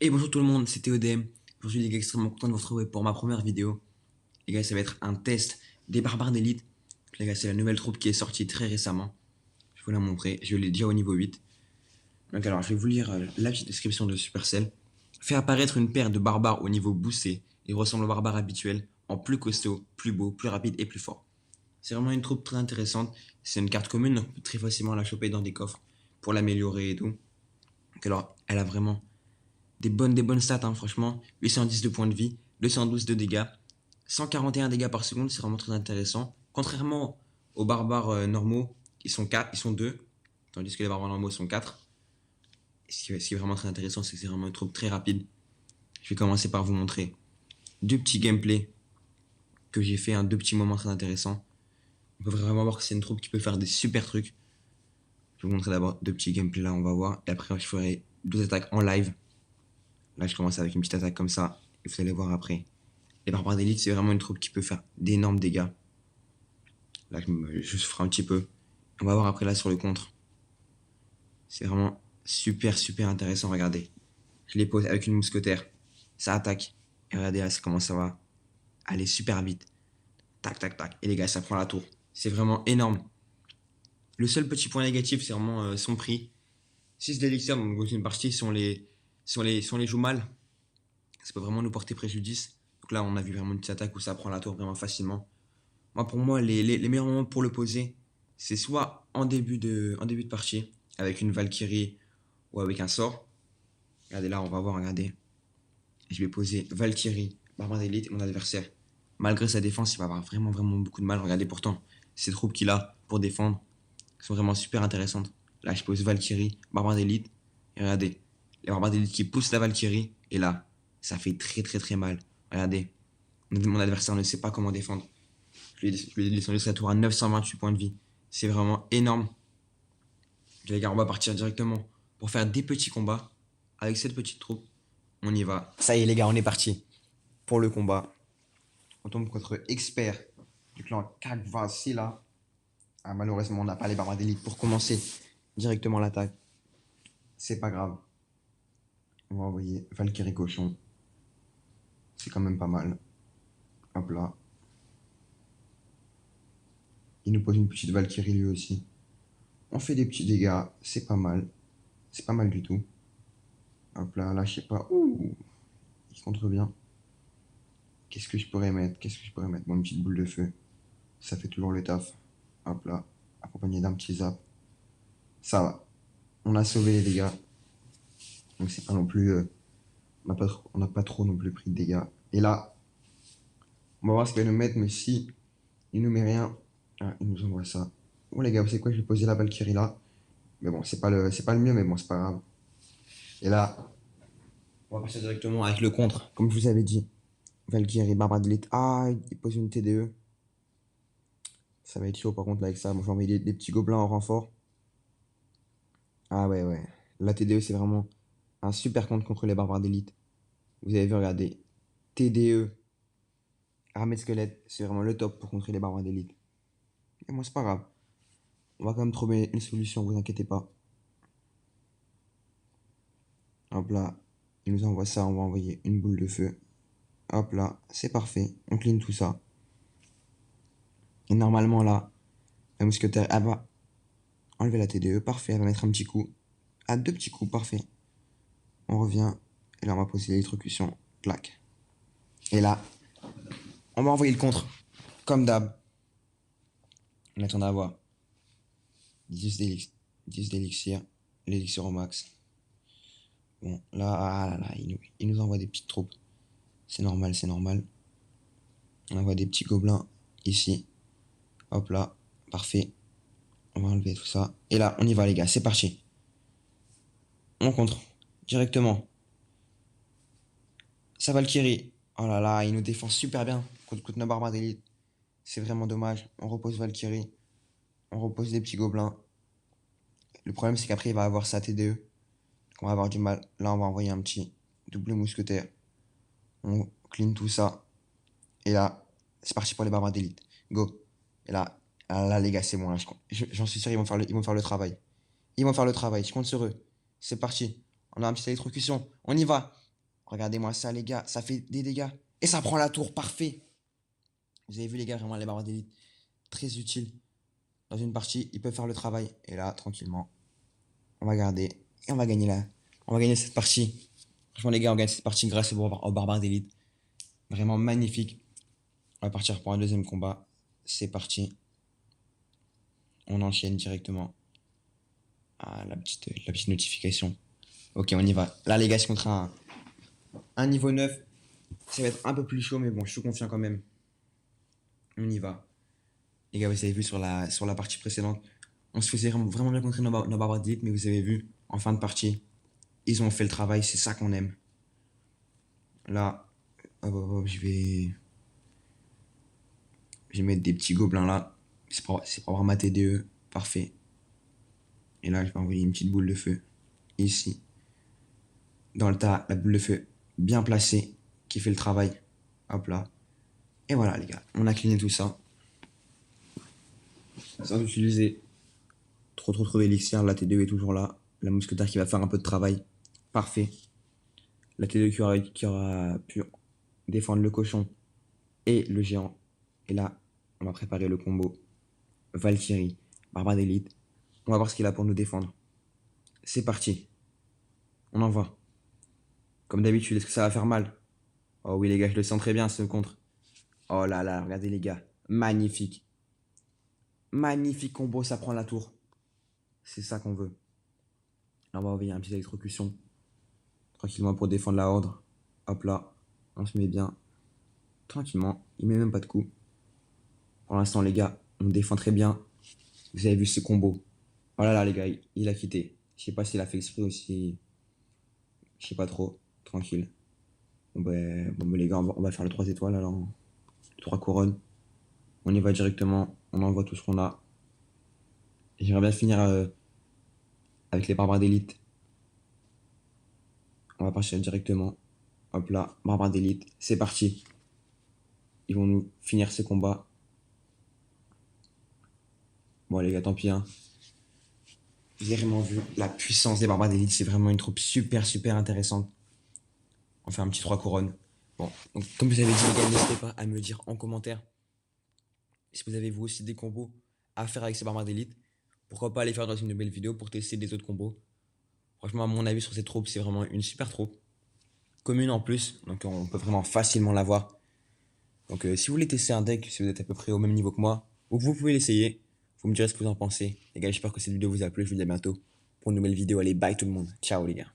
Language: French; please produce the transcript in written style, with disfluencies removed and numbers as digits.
Et bonjour tout le monde, c'est TODM. Aujourd'hui, les gars, extrêmement content de vous retrouver pour ma première vidéo. Les gars, ça va être un test des barbares d'élite. Les gars, c'est la nouvelle troupe qui est sortie très récemment. Je vais vous la montrer. Je l'ai déjà au niveau 8. Donc, alors, je vais vous lire la petite description de Supercell. Fait apparaître une paire de barbares au niveau boosté. Ils ressemblent aux barbares habituels, en plus costaud, plus beau, plus rapide et plus fort. C'est vraiment une troupe très intéressante. C'est une carte commune, donc on peut très facilement la choper dans des coffres pour l'améliorer et tout. Donc, alors, elle a vraiment des bonnes stats, hein, franchement. 810 de points de vie, 212 de dégâts, 141 dégâts par seconde, c'est vraiment très intéressant. Contrairement aux barbares normaux, ils sont 4, ils sont 2, tandis que les barbares normaux sont 4. Ce qui est vraiment très intéressant, c'est que c'est vraiment une troupe très rapide. Je vais commencer par vous montrer deux petits gameplays que j'ai fait, deux petits moments très intéressants. On peut vraiment voir que c'est une troupe qui peut faire des super trucs. Je vais vous montrer d'abord deux petits gameplays là, on va voir. Et après, je ferai deux attaques en live. Là, je commence avec une petite attaque comme ça. Et vous allez voir après. Les barbares d'élite, c'est vraiment une troupe qui peut faire d'énormes dégâts. Là, je ferai un petit peu. On va voir après là sur le contre. C'est vraiment super, super intéressant. Regardez. Je les pose avec une mousquetaire. Ça attaque. Et regardez là, comment ça va aller super vite. Tac, tac, tac. Et les gars, ça prend la tour. C'est vraiment énorme. Le seul petit point négatif, c'est vraiment son prix. 6 d'élixir dans une partie, si on les joue mal, ça peut vraiment nous porter préjudice. Donc là, on a vu vraiment une petite attaque où ça prend la tour vraiment facilement. Moi, pour moi, les meilleurs moments pour le poser, c'est soit en début de partie, avec une Valkyrie ou avec un sort. Regardez là, on va voir, regardez. Je vais poser Valkyrie, Barbare d'élite, mon adversaire. Malgré sa défense, il va avoir vraiment, vraiment beaucoup de mal. Regardez pourtant, ces troupes qu'il a pour défendre sont vraiment super intéressantes. Là, je pose Valkyrie, Barbare d'élite. Et regardez, les Barbares d'élite qui poussent la Valkyrie. Et là, ça fait très, très, très mal. Regardez, mon adversaire ne sait pas comment défendre. Je lui ai descendu sa tour à 928 points de vie. C'est vraiment énorme. Les gars, on va partir directement pour faire des petits combats avec cette petite troupe. On y va. Ça y est, les gars, on est parti pour le combat. On tombe contre expert du clan Kagvasila. Ah, malheureusement, on n'a pas les barbares d'élite pour commencer directement l'attaque. C'est pas grave. On va envoyer Valkyrie Cochon. C'est quand même pas mal. Hop là. Il nous pose une petite Valkyrie lui aussi. On fait des petits dégâts. C'est pas mal. C'est pas mal du tout. Hop là, là, je sais pas. Ouh, il contre bien. Qu'est-ce que je pourrais mettre? Qu'est-ce que je pourrais mettre? Bon, une petite boule de feu. Ça fait toujours le taf. Hop là, accompagné d'un petit zap. Ça va. On a sauvé les dégâts. Donc c'est pas non plus... on n'a pas trop non plus pris de dégâts. Et là, on va voir ce qu'il va nous mettre. Mais si il nous met rien... Ah, il nous envoie ça. Bon les gars, vous savez quoi? Je vais poser la Valkyrie là. Mais bon, c'est pas le mieux, mais bon, c'est pas grave. Et là, on va partir directement avec le contre. Comme je vous avais dit. Valkyrie, Barbare d'élite. Ah, il pose une TDE. Ça va être chaud par contre là avec ça. Moi je vais envoyer des petits gobelins en renfort. Ah ouais, ouais. La TDE c'est vraiment un super compte contre les barbares d'élite. Vous avez vu, regardez. TDE, armée de squelettes, c'est vraiment le top pour contrer les barbares d'élite. Et moi c'est pas grave. On va quand même trouver une solution, vous inquiétez pas. Hop là, il nous envoie ça, on va envoyer une boule de feu. Hop là, c'est parfait. On clean tout ça. Et normalement là, la mousquetaire, elle va enlever la TDE, parfait, elle va mettre un petit coup. Ah, deux petits coups, parfait. On revient, et là on va poser l'électrocution, clac. Et là, on va envoyer le contre, comme d'hab. On attend d'avoir 10 d'élixir, l'élixir au max. Bon, là, ah là, là, il nous envoie des petites troupes. C'est normal, c'est normal. On envoie des petits gobelins ici. Hop là, parfait. On va enlever tout ça. Et là, on y va les gars, c'est parti. On contre, directement. Ça Valkyrie. Oh là là, il nous défend super bien contre nos barbares d'élite. C'est vraiment dommage. On repose Valkyrie. On repose des petits gobelins. Le problème, c'est qu'après, il va avoir sa TDE. Donc, on va avoir du mal. Là, on va envoyer un petit double mousquetaire. On clean tout ça. Et là, c'est parti pour les barbares d'élite. Go. Et là, ah là, les gars, c'est bon. Là, j'en suis sûr, ils vont faire le travail. Ils vont faire le travail. Je compte sur eux. C'est parti. On a un petit électrocution. On y va. Regardez-moi ça, les gars. Ça fait des dégâts. Et ça prend la tour. Parfait. Vous avez vu, les gars, vraiment, les barbares d'élite. Très utiles. Dans une partie, ils peuvent faire le travail. Et là, tranquillement, on va garder. Et on va gagner là. On va gagner cette partie. Franchement, les gars, on gagne cette partie grâce aux barbares d'élite. Vraiment magnifique. On va partir pour un deuxième combat. C'est parti. On enchaîne directement. Ah, la petite notification. Ok, on y va. Là, les gars, c'est contre un niveau 9. Ça va être un peu plus chaud, mais bon, je suis confiant quand même. On y va. Les gars, vous avez vu sur la partie précédente, on se faisait vraiment bien contrer nos barbares d'élite, mais vous avez vu, en fin de partie, ils ont fait le travail, c'est ça qu'on aime. Là, hop, hop, hop, je vais mettre des petits gobelins là. C'est pour avoir ma TDE. Parfait. Et là, je vais envoyer une petite boule de feu. Ici. Dans le tas, la boule de feu bien placée, qui fait le travail. Hop là. Et voilà, les gars. On a cleané tout ça. Sans utiliser trop d'élixir. La T2 est toujours là. La mousquetaire qui va faire un peu de travail. Parfait. La T2 qui aura pu défendre le cochon et le géant. Et là, on va préparer le combo Valkyrie, barbare d'élite. On va voir ce qu'il a pour nous défendre. C'est parti. On envoie. Comme d'habitude, est-ce que ça va faire mal? Oh oui, les gars, je le sens très bien, ce contre. Oh là là, regardez les gars. Magnifique. Magnifique combo, ça prend la tour. C'est ça qu'on veut. Là, on va envoyer un petit électrocution. Tranquillement pour défendre la horde. Hop là. On se met bien. Tranquillement. Il met même pas de coup. Pour l'instant, les gars, on défend très bien. Vous avez vu ce combo. Oh là là, les gars, il a quitté. Je sais pas s'il a fait exprès ou si. Je sais pas trop. Tranquille. Bon, ben, les gars, on va faire le 3 étoiles alors. 3 couronnes. On y va directement. On envoie tout ce qu'on a. J'aimerais bien finir avec les barbares d'élite. On va partir directement. Hop là, barbares d'élite. C'est parti. Ils vont nous finir ce combat. Bon, les gars, tant pis. Hein. Vous avez vraiment vu la puissance des barbares d'élite. C'est vraiment une troupe super intéressante. On fait un petit 3 couronnes. Bon, donc, comme vous avez dit, les gars, n'hésitez pas à me le dire en commentaire si vous avez vous aussi des combos à faire avec ces barbares d'élite. Pourquoi pas les faire dans une nouvelle vidéo pour tester des autres combos. Franchement, à mon avis, sur cette troupe, c'est vraiment une super troupe. Commune en plus, donc on peut vraiment facilement l'avoir. Donc si vous voulez tester un deck, si vous êtes à peu près au même niveau que moi, vous pouvez l'essayer. Vous me direz ce que vous en pensez. Les gars, j'espère que cette vidéo vous a plu. Je vous dis à bientôt pour une nouvelle vidéo. Allez, bye tout le monde. Ciao les gars.